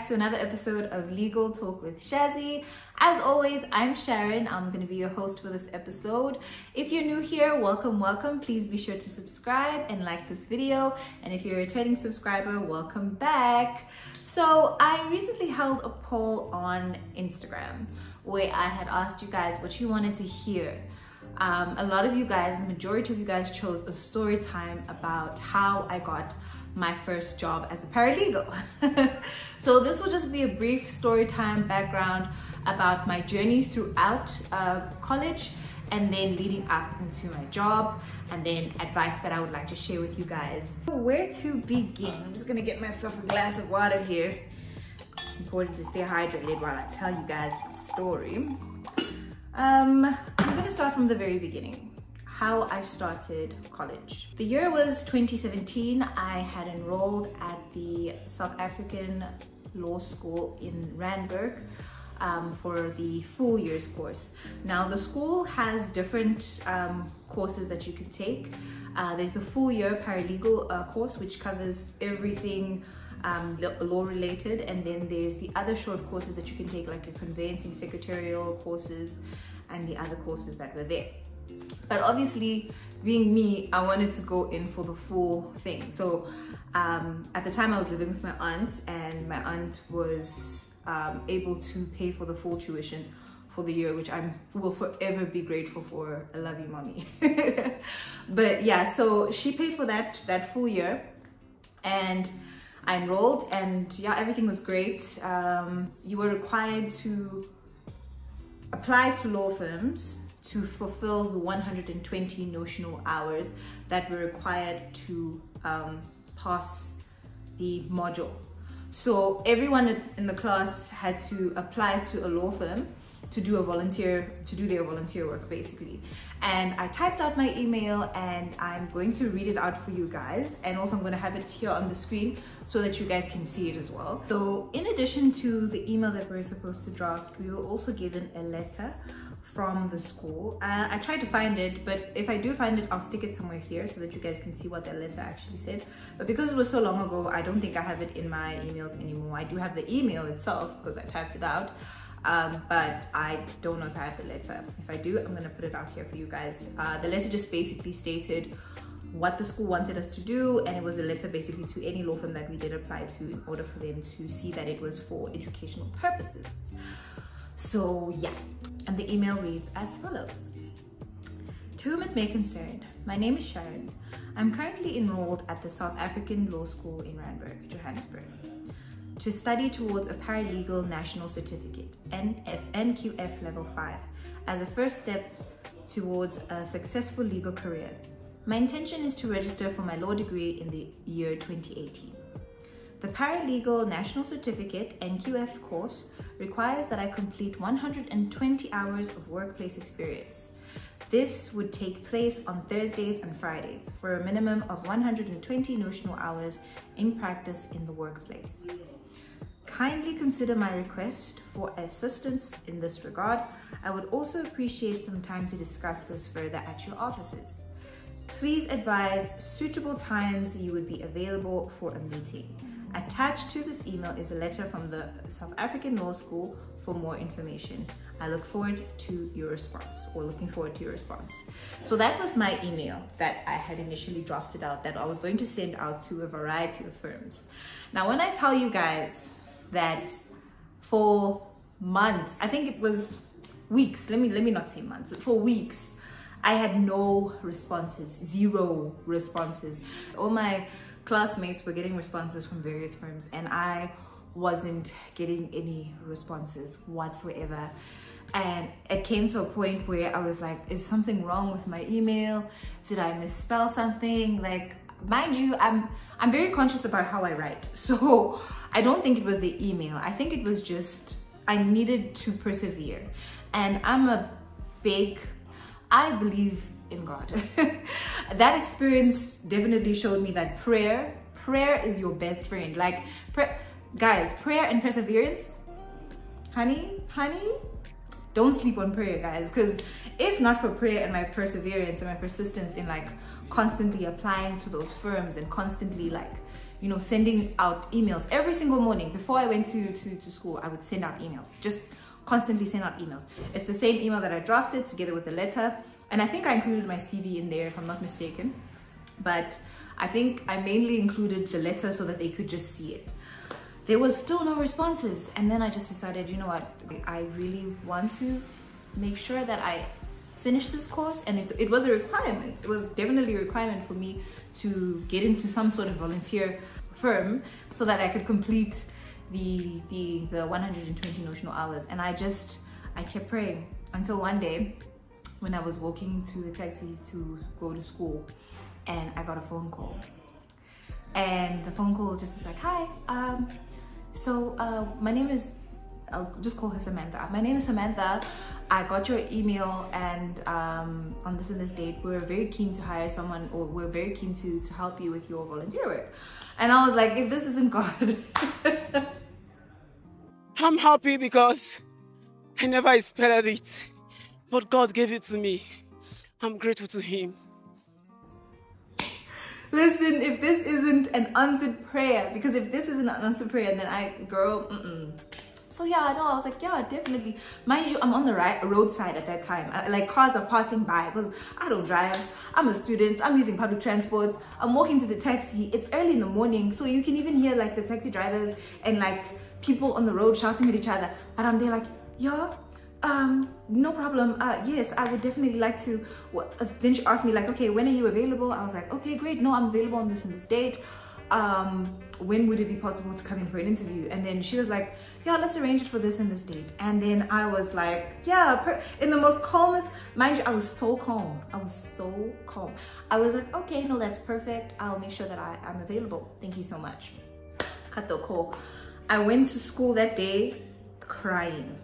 back to another episode of Legal Talk with Shazzy. As always, I'm Sharon. I'm going to be your host for this episode. If you're new here, welcome. Please be sure to subscribe and like this video. And if you're a returning subscriber, welcome back. So I recently held a poll on Instagram where I had asked you guys what you wanted to hear. A lot of you guys, the majority of you guys chose a story time about how I got my first job as a paralegal. So this will just be a brief story time background about my journey throughout college and then leading up into my job, and then advice that I would like to share with you guys. Where to begin? I'm just gonna get myself a glass of water here. Important to stay hydrated while I tell you guys the story. I'm gonna start from the very beginning. How I started college. The year was 2017. I had enrolled at the South African Law School in Randburg for the full year's course. Now the school has different courses that you could take. There's the full year paralegal course, which covers everything law related, and then there's the other short courses that you can take, like your conveyancing secretarial courses and the other courses that were there. But obviously, being me, I wanted to go in for the full thing. So at the time I was living with my aunt, and my aunt was able to pay for the full tuition for the year, which I will forever be grateful for. I love you, mommy. But yeah, so she paid for that full year, and I enrolled, and yeah, everything was great. You were required to apply to law firms to fulfill the 120 notional hours that were required to pass the module. So everyone in the class had to apply to a law firm to do their volunteer work, basically. And I typed out my email, and I'm going to read it out for you guys, and also I'm going to have it here on the screen so that you guys can see it as well. So in addition to the email that we're supposed to draft, we were also given a letter from the school. I tried to find it, but if I do find it, I'll stick it somewhere here so that you guys can see what that letter actually said. But because it was so long ago, I don't think I have it in my emails anymore. I do have the email itself because I typed it out. But I don't know if I have the letter. If I do, I'm gonna put it out here for you guys. The letter just basically stated what the school wanted us to do, and it was a letter basically to any law firm that we did apply to in order for them to see that it was for educational purposes. So yeah, and the email reads as follows. To whom it may concern, my name is Sharon. I'm currently enrolled at the South African Law School in Randburg, Johannesburg, to study towards a paralegal national certificate, NQF level 5, as a first step towards a successful legal career. My intention is to register for my law degree in the year 2018. The Paralegal National Certificate, NQF course, requires that I complete 120 hours of workplace experience. This would take place on Thursdays and Fridays for a minimum of 120 notional hours in practice in the workplace. Kindly consider my request for assistance in this regard. I would also appreciate some time to discuss this further at your offices. Please advise suitable times you would be available for a meeting. Attached to this email is a letter from the South African Law School for more information. I look forward to your response, or looking forward to your response. So that was my email that I had initially drafted out, that I was going to send out to a variety of firms. Now, when I tell you guys that for months, I think it was weeks, let me not say months, for weeks, I had no responses, zero responses. All my classmates were getting responses from various firms, and I wasn't getting any responses whatsoever. And it came to a point where I was like, is something wrong with my email? Did I misspell something? Like, mind you, I'm very conscious about how I write. So I don't think it was the email. I think it was just, I needed to persevere. And I believe in God. That experience definitely showed me that prayer is your best friend. Like, guys, prayer and perseverance, honey, don't sleep on prayer, guys, because if not for prayer and my perseverance and my persistence in like constantly applying to those firms and constantly like, you know, sending out emails every single morning. Before I went to school, I would send out emails, just constantly send out emails. It's the same email that I drafted together with the letter. And I think I included my CV in there, if I'm not mistaken. But I think I mainly included the letter so that they could just see it. There was still no responses. And then I just decided, you know what, I really want to make sure that I finish this course. And it was a requirement. It was definitely a requirement for me to get into some sort of volunteer firm so that I could complete the 120 notional hours. And I kept praying until one day when I was walking to the taxi to go to school, and I got a phone call. And the phone call just was like, hi, my name is, I'll just call her Samantha. My name is Samantha. I got your email, and on this and this date, we're very keen to hire someone, or we're very keen to help you with your volunteer work. And I was like, if this isn't God. I'm happy because I never expected it, but God gave it to me. I'm grateful to Him. Listen, if this isn't an answered prayer, because if this isn't an answered prayer, then So yeah, no, I was like, yeah, definitely. Mind you, I'm on the roadside at that time. Like, cars are passing by because I don't drive. I'm a student. I'm using public transport. I'm walking to the taxi. It's early in the morning, so you can even hear like the taxi drivers and like people on the road shouting at each other. And I'm there like, yeah, no problem. Yes, I would definitely like to. Then she asked me like, okay, when are you available? I was like, okay, great. No, I'm available on this and this date. When would it be possible to come in for an interview? And then she was like, yeah, let's arrange it for this and this date. And then I was like, yeah, in the most calmest, mind you, I was so calm. I was so calm. I was like, okay, no, that's perfect. I'll make sure that I'm available. Thank you so much. Cut the call. I went to school that day crying.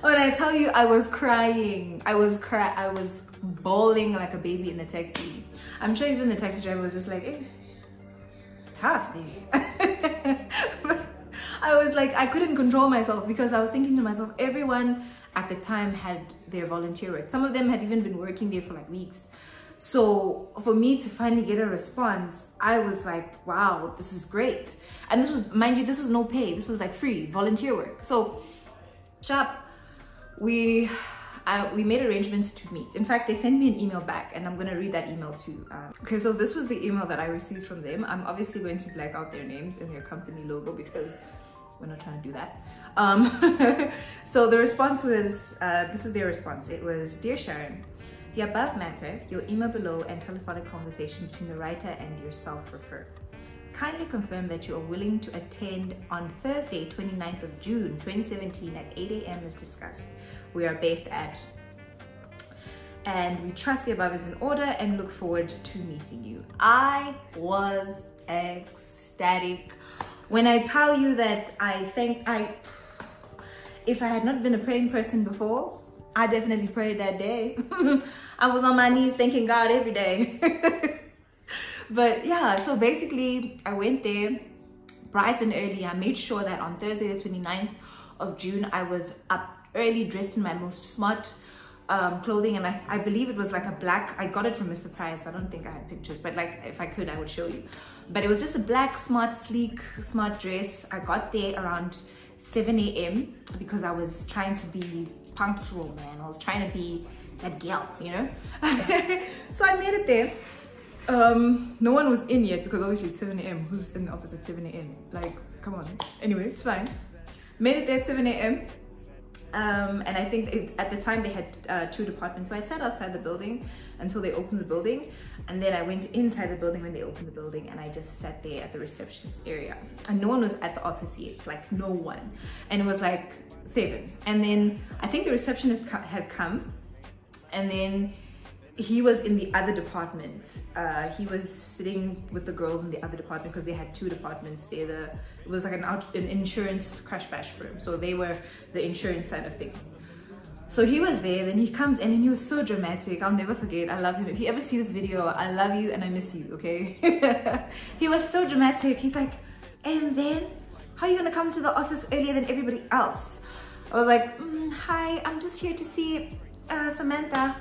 When I tell you I was crying, I was bawling like a baby in the taxi. I'm sure even the taxi driver was just like, eh, it's tough, dude. I was like, I couldn't control myself because I was thinking to myself, everyone at the time had their volunteer work. Some of them had even been working there for like weeks. So for me to finally get a response, I was like, wow, this is great. And this was, mind you, this was no pay. This was like free volunteer work. So sharp, we made arrangements to meet. In fact, they sent me an email back, and I'm going to read that email too. Okay, so this was the email that I received from them. I'm obviously going to black out their names and their company logo because we're not trying to do that. So the response was, this is their response. It was, Dear Sharon, the above matter, your email below and telephonic conversation between the writer and yourself refer. Kindly confirm that you are willing to attend on Thursday, 29th of June, 2017 at 8 a.m. as discussed. We are based at, and we trust the above is in order and look forward to meeting you. I was ecstatic. When I tell you that if I had not been a praying person before, I definitely prayed that day. I was on my knees thanking God every day. But yeah, so basically I went there bright and early. I made sure that on Thursday, the 29th of June, I was up early, dressed in my most smart clothing. And I believe it was like a black, I got it from Mr. Price. I don't think I had pictures, but like if I could, I would show you. But it was just a black, smart, sleek, smart dress. I got there around 7 a.m. because I was trying to be punctual, man. I was trying to be that gal, you know? So I made it there. No one was in yet because obviously it's 7 a.m. Who's in the office at 7 a.m? Like, come on. Anyway, it's fine. Made it there at 7 a.m. And I think at the time they had 2 departments. So I sat outside the building until they opened the building. And then I went inside the building when they opened the building, and I just sat there at the receptionist area. And no one was at the office yet, like no one. And it was like 7. And then I think the receptionist had come, and then he was in the other department. He was sitting with the girls in the other department because they had 2 departments there. It was like an insurance crash bash firm. So they were the insurance side of things. So he was there, then he comes in and he was so dramatic. I'll never forget. I love him. If you ever see this video, I love you and I miss you, okay? He was so dramatic. He's like, and then how are you gonna come to the office earlier than everybody else? I was like, hi, I'm just here to see Samantha.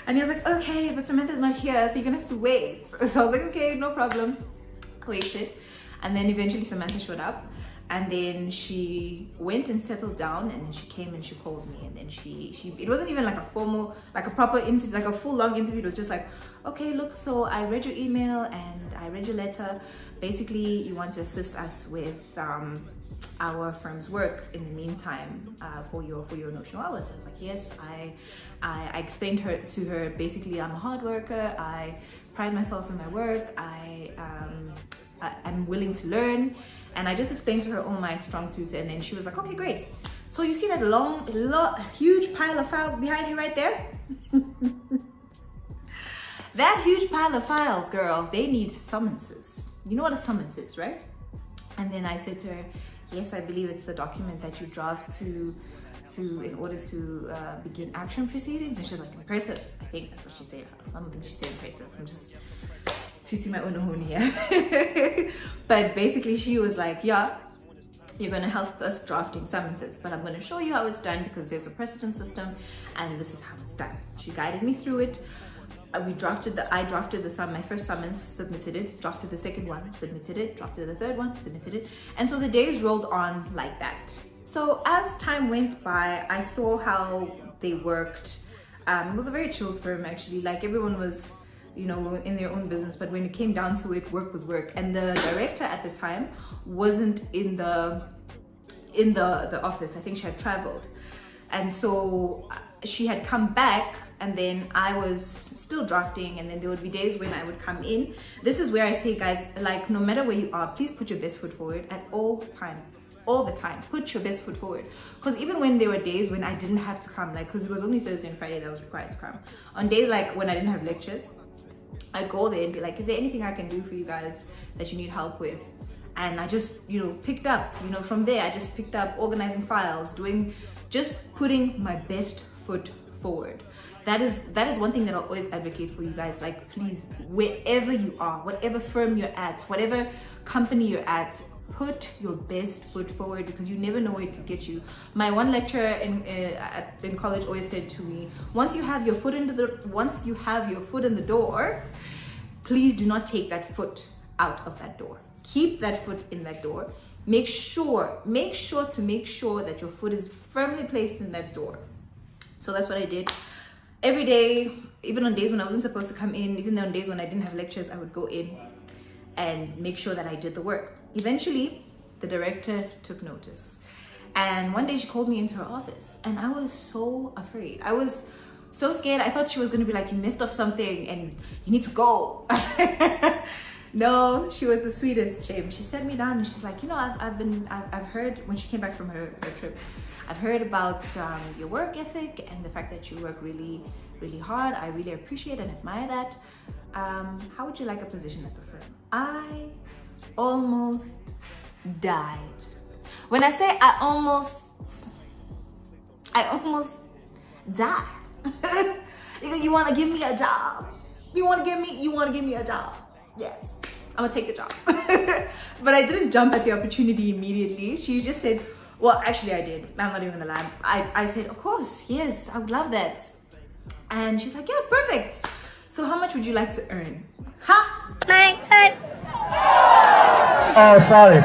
And he was like, okay, but Samantha's not here, so you're gonna have to wait. So I was like, okay, no problem. Waited. And then eventually Samantha showed up. And then she went and settled down, and then she came and she called me, and then it wasn't even like a formal, like a proper interview, like a full long interview. It was just like, okay, look, so I read your email and I read your letter. Basically, you want to assist us with our firm's work in the meantime for your notional hours. I was like, yes. I explained to her basically, I'm a hard worker. I pride myself in my work. I'm willing to learn. And I just explained to her all my strong suits, and then she was like, okay, great. So you see that huge pile of files behind you right there? That huge pile of files, girl, they need summonses. You know what a summons is, right? And then I said to her, yes, I believe it's the document that you draft in order to begin action proceedings. And she's like, impressive. I think that's what she said. I don't think she said impressive. I'm just tooting my own horn here. But basically she was like, yeah, you're going to help us drafting summonses, but I'm going to show you how it's done because there's a precedent system and this is how it's done. She guided me through it. I drafted my first summons, submitted it, drafted the second one, submitted it, drafted the third one, submitted it. And so the days rolled on like that. So as time went by, I saw how they worked. It was a very chill firm, actually. Like, everyone was, you know, in their own business, but when it came down to it, work was work. And the director at the time wasn't in the office. I think she had traveled, and so she had come back, and then I was still drafting, and then there would be days when I would come in. This is where I say, guys, like, no matter where you are, please put your best foot forward at all times. All the time, put your best foot forward. Because even when there were days when I didn't have to come, like, because it was only Thursday and Friday that I was required to come, on days like when I didn't have lectures, I'd go there and be like, is there anything I can do for you guys that you need help with? And I just, you know, picked up, you know, from there, I just picked up organizing files, just putting my best foot forward. That is one thing that I'll always advocate for you guys. Like, please, wherever you are, whatever firm you're at, whatever company you're at, put your best foot forward, because you never know where it could get you. My one lecturer in college always said to me, once you have your foot in the door, please do not take that foot out of that door. Keep that foot in that door. Make sure that your foot is firmly placed in that door. So that's what I did. Every day, even on days when I wasn't supposed to come in, even on days when I didn't have lectures, I would go in and make sure that I did the work. Eventually, the director took notice. And one day she called me into her office, and I was so afraid. I was so scared. I thought she was gonna be like, you messed up something and you need to go. No, she was the sweetest, Chim. She sat me down and she's like, you know, I've heard, when she came back from her trip, I've heard about your work ethic and the fact that you work really, really hard. I really appreciate and admire that. How would you like a position at the firm? I almost died. When I say I almost died. You want to give me a job? You want to give me a job? Yes, I'm gonna take the job. But I didn't jump at the opportunity immediately. She just said, well, actually I did. I'm not even gonna lie. I said, of course, yes, I would love that. And she's like, yeah, perfect. So how much would you like to earn? Ha! My God. Oh, sorry.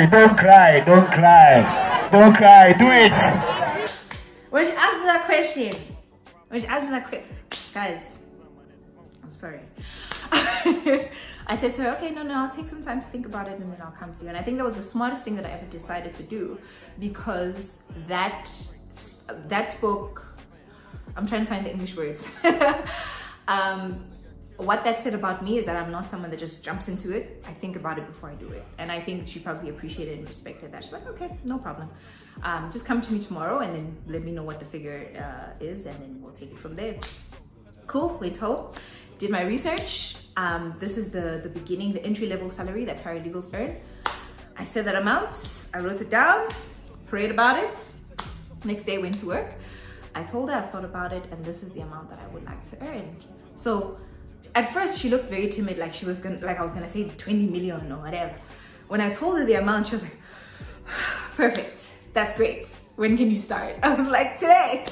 Don't cry. Do it. When she asked me that question, guys, I'm sorry. I said to her, okay, no, I'll take some time to think about it and then I'll come to you. And I think that was the smartest thing that I ever decided to do, because that spoke, I'm trying to find the English words. What that said about me is that I'm not someone that just jumps into it. I think about it before I do it. And I think she probably appreciated and respected that. She's like, okay, no problem. Just come to me tomorrow and then let me know what the figure is, and then we'll take it from there. Cool, went home, did my research. This is the beginning, the entry-level salary that paralegals earn. I said that amount, I wrote it down, prayed about it. Next day, went to work. I told her I've thought about it and this is the amount that I would like to earn. So at first she looked very timid, like she was gonna, like I was gonna say 20 million or whatever. When I told her the amount, she was like, perfect, that's great. When can you start? I was like, today.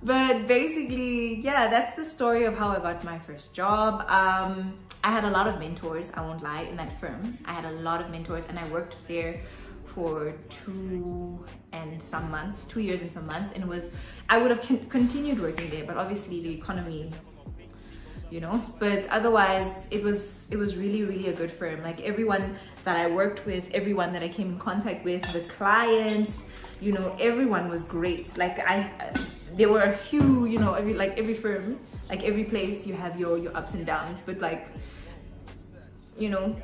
But basically, yeah, that's the story of how I got my first job. I had a lot of mentors, I won't lie, in that firm. I had a lot of mentors, and I worked there for 2 and some months, 2 years and some months, and I would have continued working there, but obviously the economy, you know. But otherwise, it was really, really a good firm. Like, everyone that I worked with, everyone that I came in contact with, the clients, you know, everyone was great. Like, there were a few, you know, every firm, like every place, you have your ups and downs, but like, you know,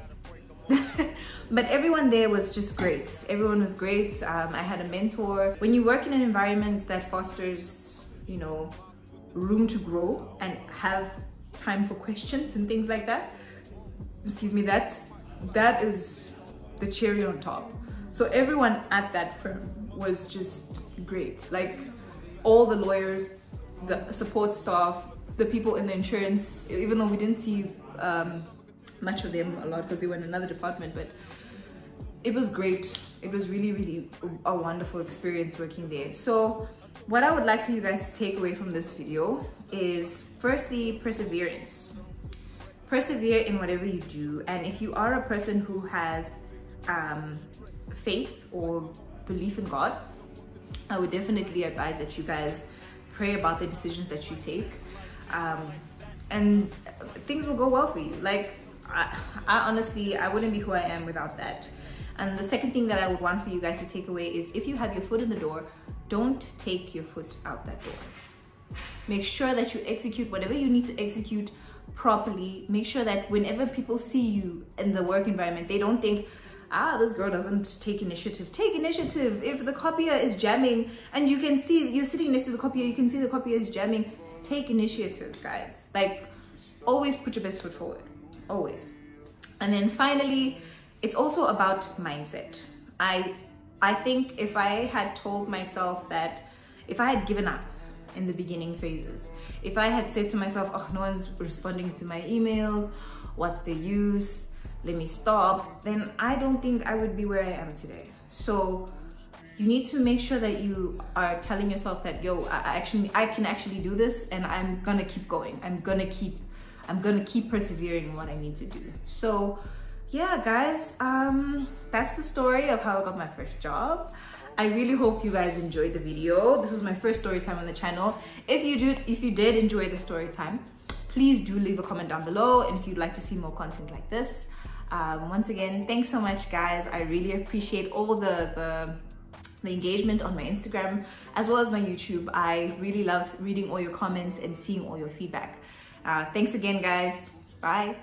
but everyone there was just great. Everyone was great. I had a mentor. When you work in an environment that fosters, you know, room to grow and have time for questions and things like that, excuse me, that is the cherry on top. So everyone at that firm was just great. Like, all the lawyers, the support staff, the people in the insurance, even though we didn't see much of them a lot because they were in another department, but it was great. It was really, really a wonderful experience working there. So what I would like for you guys to take away from this video is, firstly, perseverance. Persevere in whatever you do, and if you are a person who has faith or belief in God, I would definitely advise that you guys pray about the decisions that you take, and things will go well for you. Like, I honestly, I wouldn't be who I am without that. And the second thing that I would want for you guys to take away is, if you have your foot in the door, don't take your foot out that door. Make sure that you execute whatever you need to execute properly. Make sure that whenever people see you in the work environment, they don't think, this girl doesn't take initiative. Take initiative. If the copier is jamming and you can see, you're sitting next to the copier, you can see the copier is jamming, take initiative, guys. Like, always put your best foot forward, always. And then finally, it's also about mindset. I think if I had told myself that, if I had given up in the beginning phases, if I had said to myself, oh, no one's responding to my emails, what's the use, let me stop, then I don't think I would be where I am today. So you need to make sure that you are telling yourself that, yo, I can actually do this, and I'm gonna keep going. I'm gonna keep persevering in what I need to do. So yeah, guys, that's the story of how I got my first job. I really hope you guys enjoyed the video. This was my first story time on the channel. If you did enjoy the story time, please do leave a comment down below, and if you'd like to see more content like this. Once again, thanks so much, guys. I really appreciate all the engagement on my Instagram as well as my YouTube. I really love reading all your comments and seeing all your feedback. Thanks again, guys. Bye.